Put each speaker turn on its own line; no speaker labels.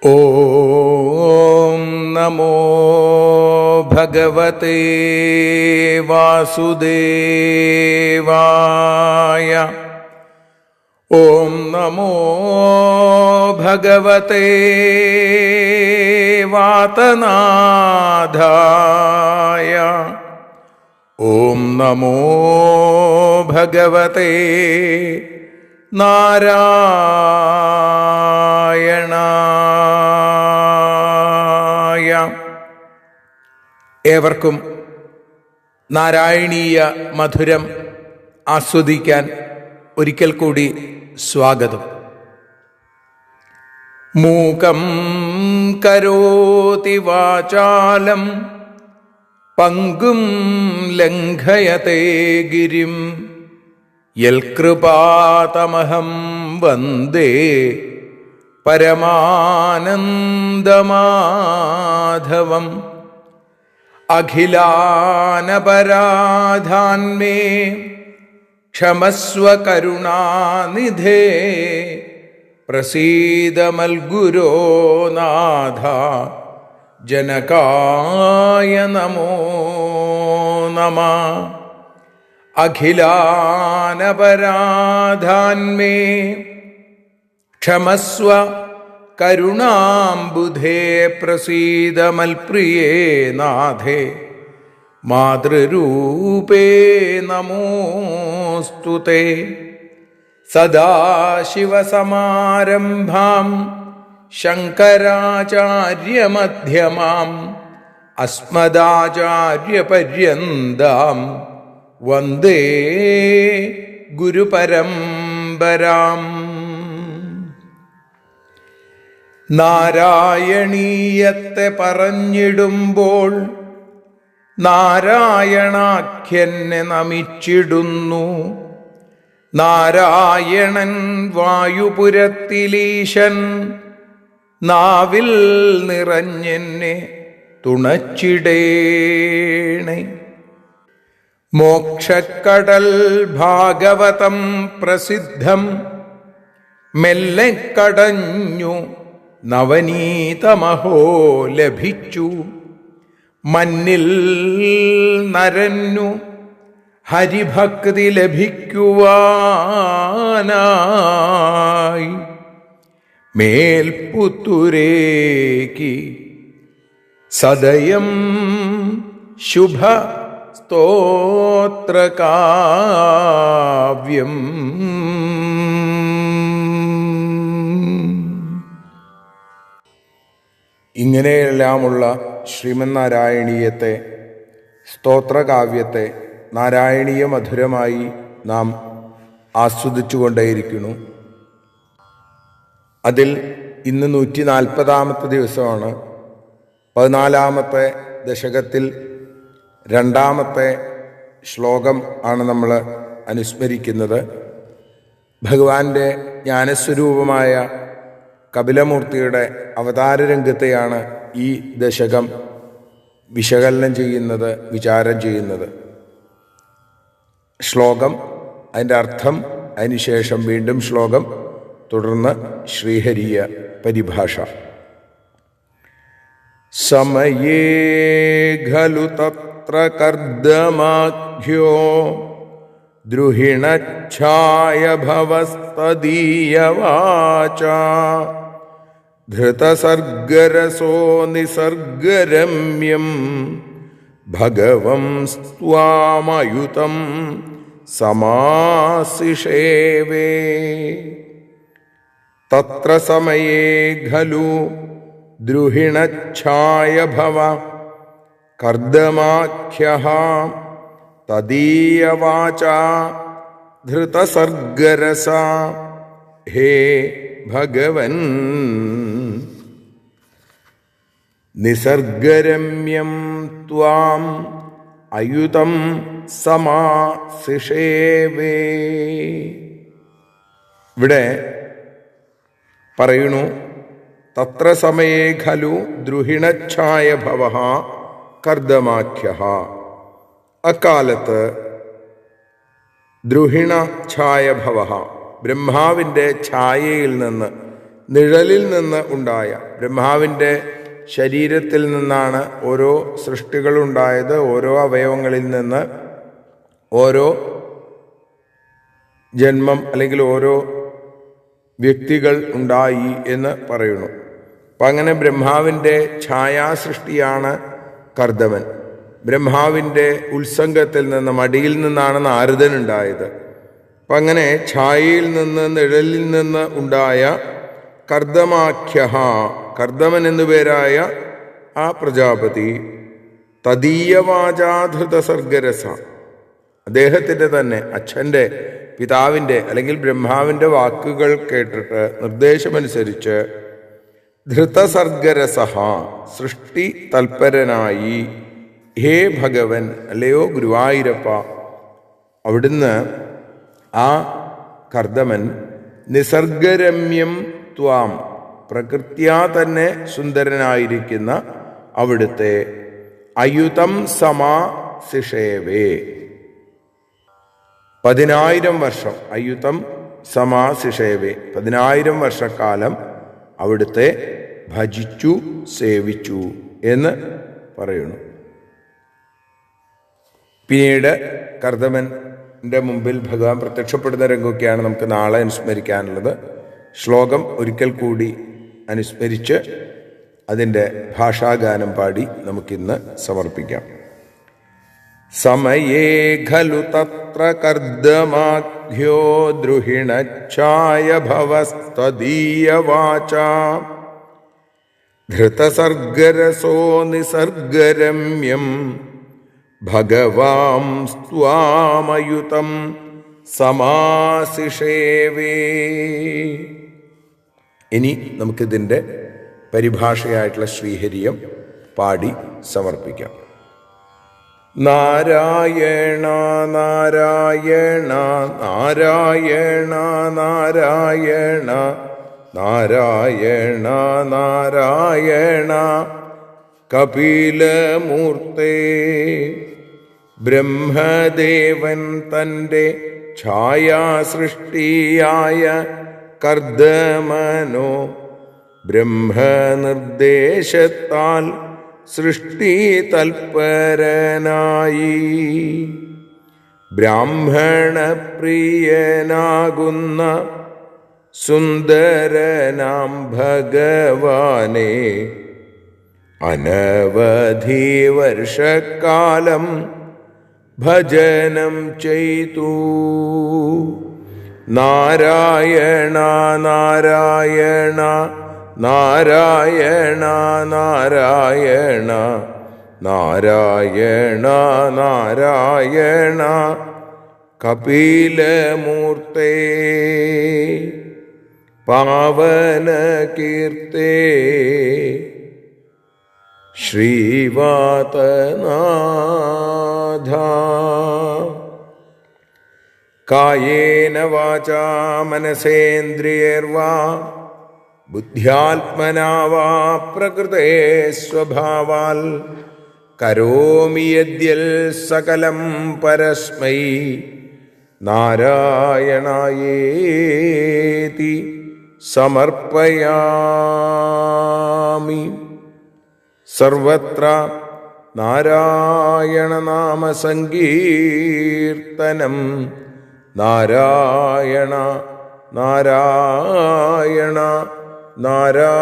ഓം നമോ ഭഗവതേ വാസുദേവായ. ഓം നമോ ഭഗവതേ വാതനാഥായ. ഓം നമോ ഭഗവതേ നാരായണായ. ഏവർക്കും നാരായണീയ മധുരം ആസ്വദിക്കാൻ ഒരിക്കൽ കൂടി സ്വാഗതം. മൂകം കരോതി വാചാലം പങ്കും ലംഘയത്തെ ഗിരിം യൽകൃപാതമഹം വന്ദേ പരമാനന്ദമാധവം. അഖിലാനപരാധാന്മേ ക്ഷമസ്വ കരുണാനിധേ പ്രസീദ മൽഗുരോ നാഥ ജനകായ നമോ നമഃ. അഖിലാനപരാധാന്മേ ക്ഷമസ്വ കരുണാംബുധേ പ്രസീദ മൽപ്രിയേ നാഥേ മാതൃരൂപേ നമോസ്തുതേ. സദാശിവസമാരംഭാം ശങ്കരാചാര്യമധ്യമാം അസ്മദാചാര്യപര്യന്താം വന്ദേ ഗുരുപരമ്പരാം. നാരായണീയത്തെ പറഞ്ഞിടുമ്പോൾ നാരായണാഖ്യനെ നമിച്ചിടുന്നു. നാരായണൻ വായുപുരത്തിലീശൻ നാവിൽ നിറഞ്ഞെന്നെ തുണച്ചിടേണേ. മോക്ഷക്കടൽ ഭാഗവതം പ്രസിദ്ധം മെല്ലെ കടഞ്ഞു നവനീതമഹോ ലഭിച്ചു. മന്നിൽ നരന്നു ഹരിഭക്തി ലഭിക്കുവാനായി മേൽപുത്തുരേക്ക് സദയം ശുഭ സ്തോത്രകാവ്യം. ഇങ്ങനെയെല്ലാമുള്ള ശ്രീമന്നാരായണീയത്തെ സ്തോത്രകാവ്യത്തെ നാരായണീയ മധുരമായി നാം ആസ്വദിച്ചുകൊണ്ടേയിരിക്കുന്നു. അതിൽ ഇന്ന് 140ാമത്തെ ദിവസമാണ്. 14ാമത്തെ ദശകത്തിൽ 2ാമത്തെ ശ്ലോകം ആണ് നമ്മൾ അനുസ്മരിക്കുന്നത്. ഭഗവാന്റെ ജ്ഞാനസ്വരൂപമായ കപിലമൂർത്തിയുടെ അവതാരരംഗത്തെയാണ് ഈ ദശകം വിശകലനം ചെയ്യുന്നത്, വിചാരം ചെയ്യുന്നത്. ശ്ലോകം, അതിൻ്റെ അർത്ഥം, അതിനുശേഷം വീണ്ടും ശ്ലോകം, തുടർന്ന് ശ്രീഹരിയ പരിഭാഷ. സമയേ ഖലു തത്ര കർദമാഖ്യോ ദ്രുഹിണച്ഛായ ഭവസ്തദീയവാചാ ധൃതസർഗരസോ നിസർഗരമ്യം ഭഗവം സ്ത്വാമയുതം സമാസിഷേവേ. തത്ര സമയേ ഖലു ദ്രുഹിണച്ഛായ ഭവ കർദമാഖ്യഃ തദീയവാചാ ധൃതസർഗരസ. ഹേ ഭഗവൻ നിസർഗരമ്യം ത്വാം അയുതം സമാസിഷേവേ. ഇവിടെ പറയുന്നു, തത്ര സമയേ ഖലു ദ്രുഹിണച്ഛായ ഭവഃ കർദമാഖ്യഃ. അക്കാലത്ത് ദ്രുഹിണ ഛായ ഭവഃ, ബ്രഹ്മാവിൻ്റെ ഛായയിൽ നിന്ന് നിഴലിൽ നിന്ന് ഉണ്ടായ, ബ്രഹ്മാവിൻ്റെ ശരീരത്തിൽ നിന്നാണ് ഓരോ സൃഷ്ടികളുണ്ടായത്. ഓരോ അവയവങ്ങളിൽ നിന്ന് ഓരോ ജന്മം അല്ലെങ്കിൽ ഓരോ വ്യക്തികൾ ഉണ്ടായി എന്ന് പറയുന്നു. അപ്പം അങ്ങനെ ബ്രഹ്മാവിൻ്റെ ഛായാസൃഷ്ടിയാണ് കർദമൻ. ബ്രഹ്മാവിൻ്റെ ഉത്സംഗത്തിൽ നിന്ന്, മടിയിൽ നിന്നാണ് നാരദൻ ഉണ്ടായത്. അപ്പം അങ്ങനെ ഛായയിൽ നിന്ന്, നിഴലിൽ നിന്ന് ഉണ്ടായ കർദമാഖ്യ, കർദമൻ എന്നുപേരായ ആ പ്രജാപതി തദീയവാചാധൃത സർഗരസ, അദ്ദേഹത്തിൻ്റെ തന്നെ അച്ഛൻ്റെ, പിതാവിൻ്റെ അല്ലെങ്കിൽ ബ്രഹ്മാവിൻ്റെ വാക്കുകൾ കേട്ടിട്ട് നിർദ്ദേശമനുസരിച്ച് ധൃതസർഗരസ, സൃഷ്ടി തൽപരനായി, ഹേ ഭഗവൻ, അല്ലയോ ഗുരുവായൂരപ്പ, അവിടുന്ന് ആ കർദമൻ നിസർഗരമ്യം ത്വാം, പ്രകൃത്യാ തന്നെ സുന്ദരനായിരിക്കുന്ന അവിടുത്തെ അയുതം സമാസിഷേവേ, 10,000 വർഷം, അയുതം സമാസിഷേവേ, 10,000 വർഷക്കാലം അവിടുത്തെ ഭജിച്ചു, സേവിച്ചു എന്ന് പറയുന്നു. പിന്നീട് കർദമൻ്റെ മുമ്പിൽ ഭഗവാൻ പ്രത്യക്ഷപ്പെടുന്ന രംഗമൊക്കെയാണ് നമുക്ക് നാളെ അനുസ്മരിക്കാനുള്ളത്. ശ്ലോകം ഒരിക്കൽ കൂടി അനുസ്മരിച്ച് അതിൻ്റെ ഭാഷാഗാനം പാടി നമുക്കിന്ന് സമർപ്പിക്കാം. സമയേ ഖലു തത്ര കർദമാഖ്യോ ദ്രുഹിണച്ഛായ ഭവസ്ത്വദീയവാചാ ധൃതസർഗരസോ നിസർഗരമ്യം ഭഗവാം സ്ത്വാമയുതം സമാസിഷേവേ. ഇനി നമുക്കിതിൻ്റെ പരിഭാഷയായിട്ടുള്ള ശ്രീഹരിയം പാടി സമർപ്പിക്കാം. നാരായണ നാരായണ നാരായണ നാരായണ നാരായണ നാരായണ കപിലമൂർത്തേ. ബ്രഹ്മദേവൻ തൻ്റെ ഛായാസൃഷ്ടിയായ കർദമനോ ബ്രഹ്മനിർദ്ദേശത്താൽ സൃഷ്ടി തൽപരനായി ബ്രാഹ്മണപ്രിയനാകുന്ന സുന്ദരനാം ഭഗവാനെ അനവധി വർഷക്കാലം ഭജനം ചെയ്തു. നാരായണ നാരായണ നാരായണ നാരായണ നാരായണ നാരായണ കപിലമൂർത്തേ. പാവന കീർത്തേ ശ്രീവാതനാഥ. കായേന വാചാ മനസേന്ദ്രിയർവാ ബുദ്ധ്യാത്മനാ വാ പ്രകൃതേ സ്വഭാവാൽ കരോമി യദ്യൽ സകലം പരസ്മൈ നാരായണായേതി സമർപ്പയാമി. സർവത്ര നാരായണനാമസങ്കീർത്തനം. നാരായണ നാരായണ നാരായണ.